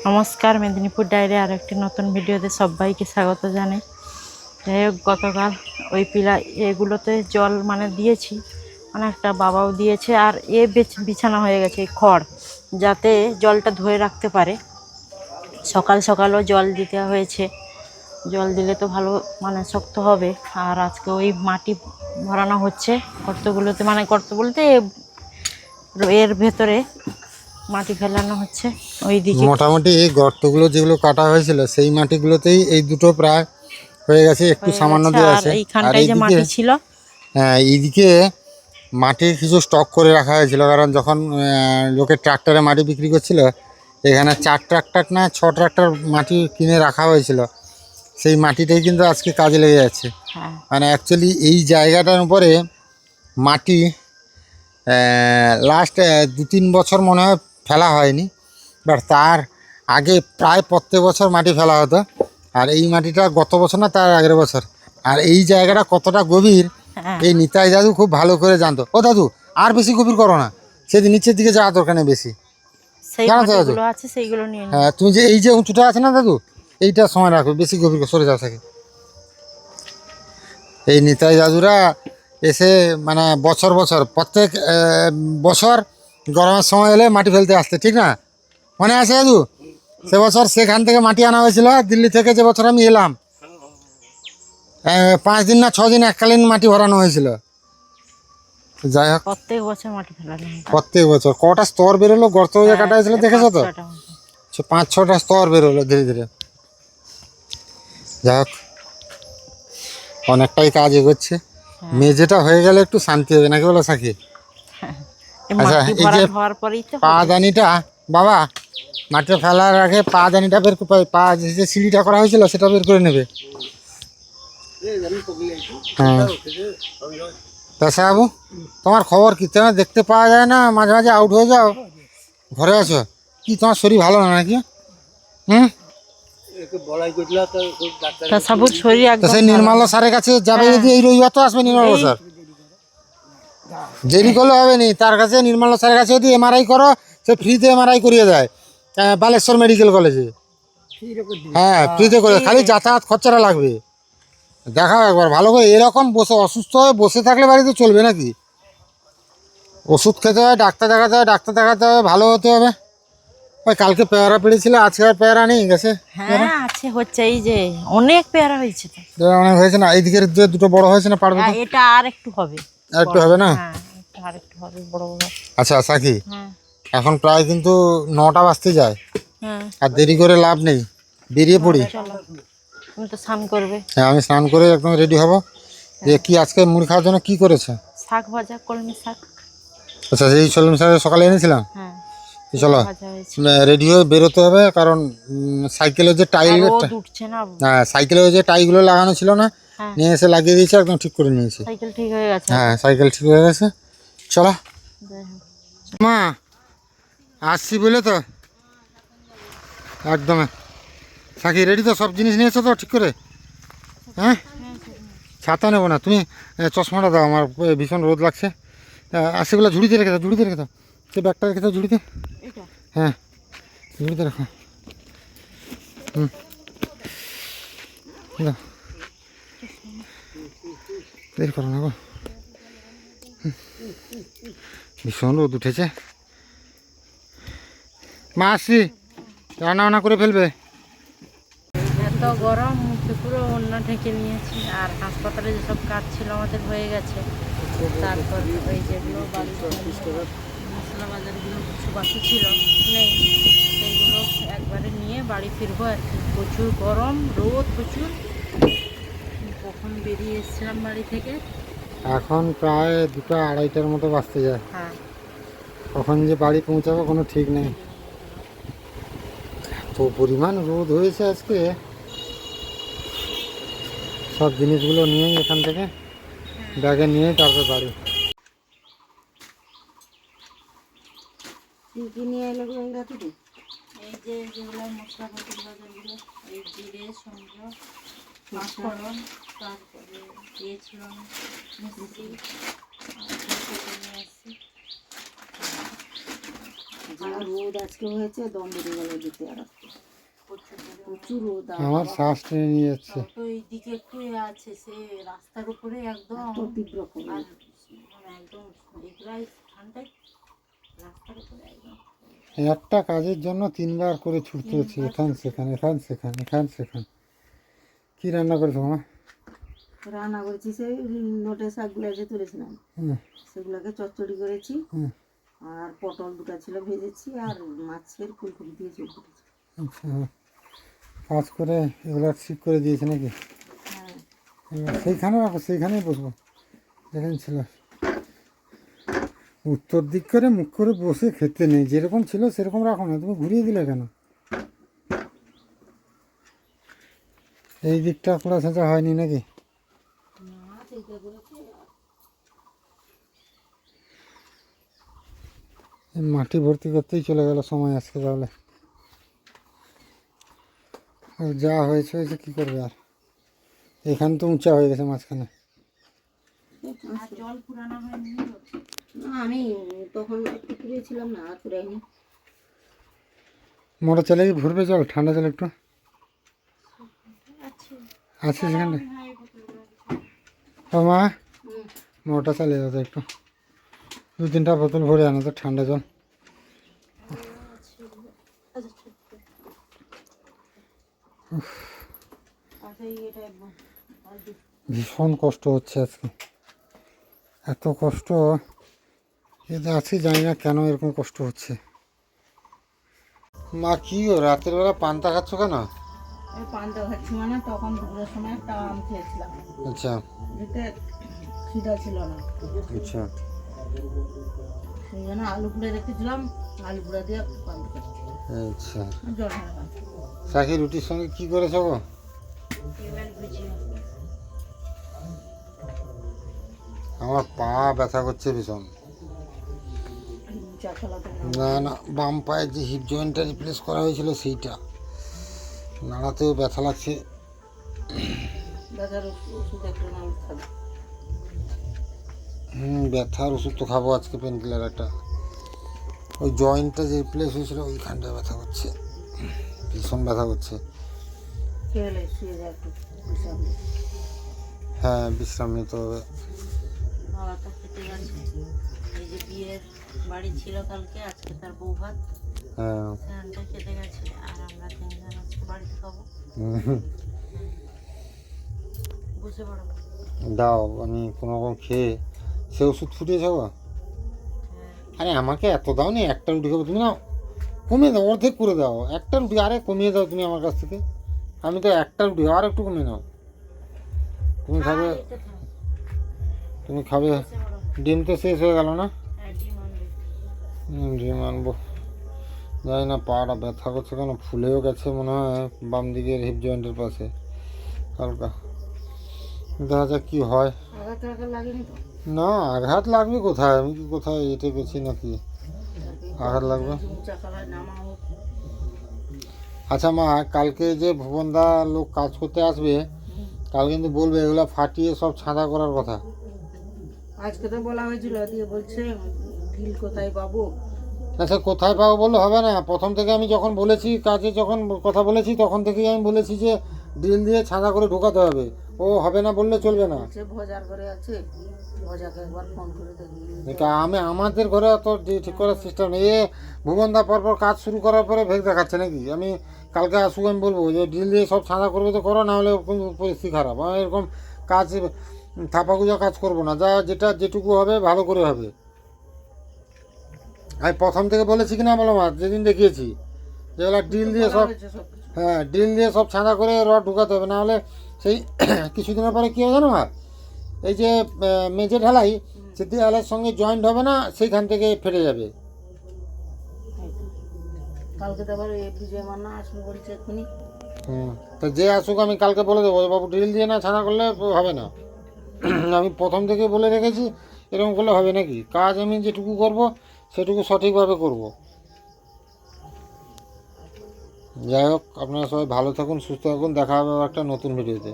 নমস্কার, মেদিনীপুর ডায়েরি আর একটি নতুন ভিডিওতে সবাইকে স্বাগত জানাই। যাই হোক, গতকাল ওই এগুলোতে জল দিয়েছি, অনেকটা বাবাও দিয়েছে। আর বিছানা হয়ে গেছে এই খড়, যাতে জলটা ধরে রাখতে পারে। সকাল সকালও জল দিতে হয়েছে, জল দিলে তো ভালো শক্ত হবে। আর আজকে ওই মাটি ভরানো হচ্ছে গর্তগুলোতে, গর্ত বলতে এর ভেতরে মাটি ফেলানো হচ্ছে। ওইদিকে মোটামুটি এই গর্তগুলো যেগুলো কাটা হয়েছিল সেই মাটিগুলোতেই এই দুটো প্রায় হয়ে গেছে, একটু সামান্য দিয়ে আছে। আর এইখানটায় যে মাটি ছিল, হ্যাঁ, এইদিকে মাটি কিছু স্টক করে রাখা হয়েছিল, কারণ যখন লোকে ট্রাক্টরে মাটি বিক্রি করছিল, এখানে 4 ট্রাক্টর না 6 ট্রাক্টর মাটি কিনে রাখা হয়েছিল। সেই মাটিটাই কিন্তু আজকে কাজে লেগে যাচ্ছে। অ্যাকচুয়ালি এই জায়গাটার উপরে মাটি লাস্ট 2-3 বছর মনে হয় ফেলা হয়নি, বাট তার আগে প্রায় প্রত্যেক বছর মাটি ফেলা হতো। আর এই মাটিটা গত বছর না তার আগের বছর। আর এই জায়গাটা কতটা গভীর এই নিতাই দাদু খুব ভালো করে জানতো। ও দাদু, আর বেশি গভীর করো না, সেদিন নিচের দিকে যাওয়া দরকার নেই বেশি, জানো তো দাদু? হ্যাঁ, তুমি যে এই যে উঁচুটা আছে না দাদু, এইটা সময় রাখো, বেশি গভীর সরে যাও থাকে। এই নিতাই দাদুরা এসে বছর বছর প্রত্যেক বছর গরমের সময় এলে মাটি ফেলতে আসতে, ঠিক না? মনে আছে দাদু? সে বছর সেখান থেকে মাটি আনা হয়েছিল দিল্লি থেকে। যে বছর আমি এলাম 5 দিন না 6 দিন এককালীন মাটি ভরানো হয়েছিল। যাই হোক, প্রত্যেক বছর মাটি ফেলানো, প্রত্যেক বছর কটা স্তর বেরোলো, গর্ত হয়ে কাটা হয়েছিল, দেখেছো তো? 5-6টা স্তর বেরোলো ধীরে ধীরে। যাই হোক, অনেকটাই কাজ এগোচ্ছে। মেঝেটা হয়ে গেলে একটু শান্তি হবে, নাকি বলো সাকি? আচ্ছা, এই যে পাদানিটা বাবা, মাটিটা ফেলার আগে পাদানিটা বের করে, পা যে সিঁড়িটা করা হয়েছিল সেটা বের করে নেবে। হ্যাঁ, তাছা বাবু, তোমার খবর কি? তোমার দেখতে পাওয়া যায় না, মাঝে মাঝে আউট হয়ে যাও। ঘরে আছো কি? তোমার শরীর ভালো না নাকি? সেই নির্মল স্যারের কাছে যাবে যদি এই রবিবার, তো আসবে নির্মল স্যার। দেরি করলে হবে নি, তার কাছে নির্মল স্যারের কাছে যদি এমআরআই করো, সে ফ্রিতে এমআরআই করিয়ে দেয় বালেশ্বর মেডিকেল কলেজে। হ্যাঁ, ফ্রিতে করে, খালি যাতায়াত খরচাটা লাগবে। দেখাও একবার ভালো করে। এরকম বসে অসুস্থ হয়ে বসে থাকলে বাড়িতে চলবে নাকি? ওষুধ খেতে হয়, ডাক্তার দেখাতে হয়, ডাক্তার দেখাতে হবে, ভালো হতে হবে। ওই কালকে পেয়ারা পেড়েছিল, আজকে আর পেয়ারা নেই গেছে? হ্যাঁ আছে, হচ্ছে। এই যে অনেক পেয়ারা হয়েছে, তো অনেক হয়েছে না? এইদিকের দুটো বড় হয়েছে না? পারবে? এটা আর একটু হবে, আর একটু হবে না? আর একটু হবে বড় বড়। আচ্ছা সাকি, এখন প্রায় কিন্তু 9টা বাজতে যায়। আর দেরি করে লাভ নেই, বেরিয়ে পড়ি। তুমি তো স্নান করবে। হ্যাঁ, আমি স্নান করে একদম রেডি হব। যে কি আজকে মুড়ি খাওয়ার জন্য কি করেছে? শাক ভাজা, কলমি শাক। আচ্ছা, এই কলমি শাক সকালে এনেছিলাম। চলো রেডি হয়ে বেরোতে হবে, কারণ সাইকেলের যে টাইল, হ্যাঁ সাইকেলের যে টাইগুলো লাগানো ছিল না, নিয়ে এসে লাগিয়ে দিয়েছে, একদম ঠিক করে নিয়েছি। সাইকেল ঠিক হয়ে গেছে। হ্যাঁ, সাইকেল ঠিক হয়ে গেছে। চলো মা, আসছি বলে তো একদম। সাকি রেডি তো? সব জিনিস নিয়েছো তো ঠিক করে? হ্যাঁ, ছাতা নেবো না, তুমি চশমাটা দাও, আমার ভীষণ রোদ লাগছে। আর সেগুলো ঝুড়িতে রেখে দাও, ঝুড়িতে রেখে দাও। সে ব্যাগটা রেখে দাও ঝুড়িতে। হ্যাঁ, ঝুড়িতে রাখো। দাও, দেরি করো না গো, ভীষণ রোদ উঠেছে। মা আসছি, রান্না বান্না করে ফেলবে। এত গরম, পুরো অন্য ঢেকে নিয়েছি। আর হাসপাতালে যেসব কাজ ছিল আমাদের হয়ে গেছে। তারপর ওই যেগুলো মশলা বাজারগুলো কিছু বাকি ছিল, নেই, সেইগুলো একবারে নিয়ে বাড়ি ফিরবো আর কি। প্রচুর গরম, রোদ প্রচুর। কখন বেরিয়ে এসেছিলাম বাড়ি থেকে, এখন প্রায় 2টা-2:30টার মতো বাজতে যায়। হ্যাঁ, কখন যে বাড়ি পৌঁছাবো কোনো ঠিক নেই। তো পরিমাণ রোদ হয়েছে আজকে, সব জিনিসগুলো নিয়েই এখান থেকে ব্যাগে নিয়ে তারপর বাড়ি। কি নিয়ে এলো এই যে যেগুলো মশলাপাতির বাজারগুলো, এই জিরে, সঞ্জয়, পাঁচফোড়ন, তারপরে দিয়েছিলাম মিষ্টি, নিয়ে আসছি। যা রোদ আজকে হয়েছে দম বেড়ে গেল যেতে আর আসতে। প্রচুর রোদ আর আমার শ্বাস টেনে নিয়ে যাচ্ছে। তো এইদিকে একটু আছে সে রাস্তার উপরে একদম এত তীব্র খবর। আর মানে একদম এগুলাই ঠান্ডায় রাস্তার উপরে একদম একটা কাজের জন্য 3বার করে ছুটতে হচ্ছে, এখান সেখান এখান সেখান এখান সেখান। কি রান্না করেছো মা? রান্না করেছি সেই নোটে শাকগুলো যে তুলেছিলাম হুম সেগুলোকে চচ্চড়ি করেছি, হুম। আর পটল দুটো ছিল ভেজেছি, আর মাছের ফুলকপি দিয়ে ঝোল করেছি। আচ্ছা, কাজ করে এগুলো ঠিক করে দিয়েছে নাকি? হ্যাঁ, এবার সেইখানে রাখো, সেইখানেই বসবো যেখানে ছিল। উত্তর দিক করে মুখ করে বসে খেতে নেই, যেরকম ছিল সেরকম রাখো না, তুমি ঘুরিয়ে দিলে কেন? এই দিকটা খোলা সাজা হয়নি নাকি? মাছ এইটা করেছি। এই মাটি ভর্তি করতেই চলে গেল সময় আজকে তাহলে। আর যা হয়েছে হয়েছে, কী করবে আর। এখান তো উঁচা হয়ে গেছে মাঝখানে। আর জল পুরানো হয়নি। না, আমি তখন একটু কুড়িয়েছিলাম না, আর কুড়াইনি। মোটর চালে কি ভরবে জল? ঠান্ডা জল একটু আচ্ছা আছে সেখানে। হ্যাঁ এই বোতলগুলো ও মা, হুম, মোটর চালিয়ে দাও তো একটু, 2-3টা বোতল ভরে আনো তো ঠান্ডা জল। আচ্ছা ঠিক আচ্ছা এটা একদম ভীষণ কষ্ট হচ্ছে আজকে, এত কষ্ট এতে আছি, জানি না কেন এরকম কষ্ট হচ্ছে। মা কি গো, রাতের বেলা পান্তা খাচ্ছ কেন? ওই পান্তা খাচ্ছি মানে তখন দুপুরের সময় একটা আম খেয়েছিলাম, আচ্ছা এতে খিদা ছিল না, আচ্ছা। সেই জন্য আলু পুড়ে রেখেছিলাম, আলু পুড়া দিয়ে পান্তা খাচ্ছি, আচ্ছা, জল ঢালা খাচ্ছি। শাকি রুটির সঙ্গে কি করেছো গো? এবার বুঝিও আমার পা ব্যথা করছে ভীষণ। চা চালাতে না না, বাম পায়ে যে হিপ জয়েন্টটা রিপ্লেস করা হয়েছিল সেইটা নাড়াতেও ব্যথা লাগছে। ব্যথার ওষুধ একটু নাম খাবে। ব্যথার ওষুধ তো খাবো আজকে, পেন কিলার একটা। ওই জয়েন্টটা যে রিপ্লেস হয়েছিল ওইখানটায় ব্যথা করছে, ভীষণ ব্যথা করছে। খেলে শুয়ে যায় একটু বিশ্রাম নিই। হ্যাঁ, বিশ্রাম নিতে হবে। বাবা তো খেতে গেছে, এই যে বিয়ের বাড়ি ছিল কালকে, আজকে তার বউ ভাত হ্যাঁ সেখানটা খেতে গেছে, আর আমরা 3জন আজকে বাড়িতে খাবো। বুঝতে পারবো দাও, আমি কোনো রকম খেয়ে সে ওষুধ ফুটিয়েছ গো। আরে আমাকে এত দাও নি, একটা রুটি খাবো, তুমি না কমিয়ে দাও, অর্ধেক করে দাও একটা রুটি, আরে কমিয়ে দাও তুমি আমার কাছ থেকে। আমি তো একটা রুটি, আর একটু কমিয়ে নাও। তুমি খাবে, তুমি খাবে। ডিম তো শেষ হয়ে গেল না? ডিম আনবো। জানি না পাটা ব্যথা করছে কেন, ফুলেও গেছে মনে হয় বাম দিকের হিপ জয়েন্টের পাশে হালকা। দেখা যাক কি হয়। আঘাত টাঘাত লাগেনি তো? না, আঘাত লাগবে কোথায়? আমি কি কোথায় এটে গেছি নাকি আঘাত লাগবে? চা চালায় নামাও। আচ্ছা মা, কালকে যে ভুবনদা লোক কাজ করতে আসবে, কাল কিন্তু বলবে এগুলো ফাটিয়ে সব ছাঁদা করার কথা। আজকে তো বলা হয়েছিল, দিয়ে বলছে বিল কোথায় পাবো। আচ্ছা, কোথায় পাবো বললে হবে না। প্রথম থেকে আমি যখন বলেছি, কাজে যখন কথা বলেছি, তখন থেকেই আমি বলেছি যে ড্রিল দিয়ে ছাঁদা করে ঢোকাতে হবে। ও হবে না বললে চলবে না। সে ভজার ঘরে আছে, ভজাকে একবার ফোন করে দেখি। আমি আমাদের ঘরে অত ঠিক করার সিস্টেম নেই। এ ভুবনদা পরপর কাজ শুরু করার পরে ভেগ দেখাচ্ছে নাকি? আমি কালকে আসুক, আমি বলবো যে ড্রিল দিয়ে সব ছাঁদা করবে তো করো, না হলে কিন্তু পরিস্থিতি খারাপ। আমি এরকম কাজ থাপাগুজা কাজ করবো না, যেটা যেটুকু হবে ভালো করে হবে। আমি প্রথম থেকে বলেছি কি না বলো মা, যেদিন দেখিয়েছি যেগুলো ড্রিল দিয়ে সব, হ্যাঁ ড্রিল দিয়ে সব ছাঁদা করে রড ঢুকাতে হবে, না হলে সেই কিছুদিনের পরে কী হবে জানো মা, এই যে মেঝে ঢালাই, সে দেওয়ালের সঙ্গে জয়েন্ট হবে না, সেইখান থেকে ফেটে যাবে। কালকে তো আবার বিজয় মান্না আসবে বলছে এক্ষুনি। তো যে আসুক আমি কালকে বলে দেবো, বাবু ড্রিল দিয়ে না ছাঁদা করলে হবে না। আমি প্রথম থেকে বলে রেখেছি, এরকম করলে হবে নাকি? কাজ আমি যেটুকু করব সেটুকু সঠিকভাবে করব। যাই হোক, আপনারা সবাই ভালো থাকুন, সুস্থ থাকুন, দেখা হবে আবার একটা নতুন ভিডিওতে।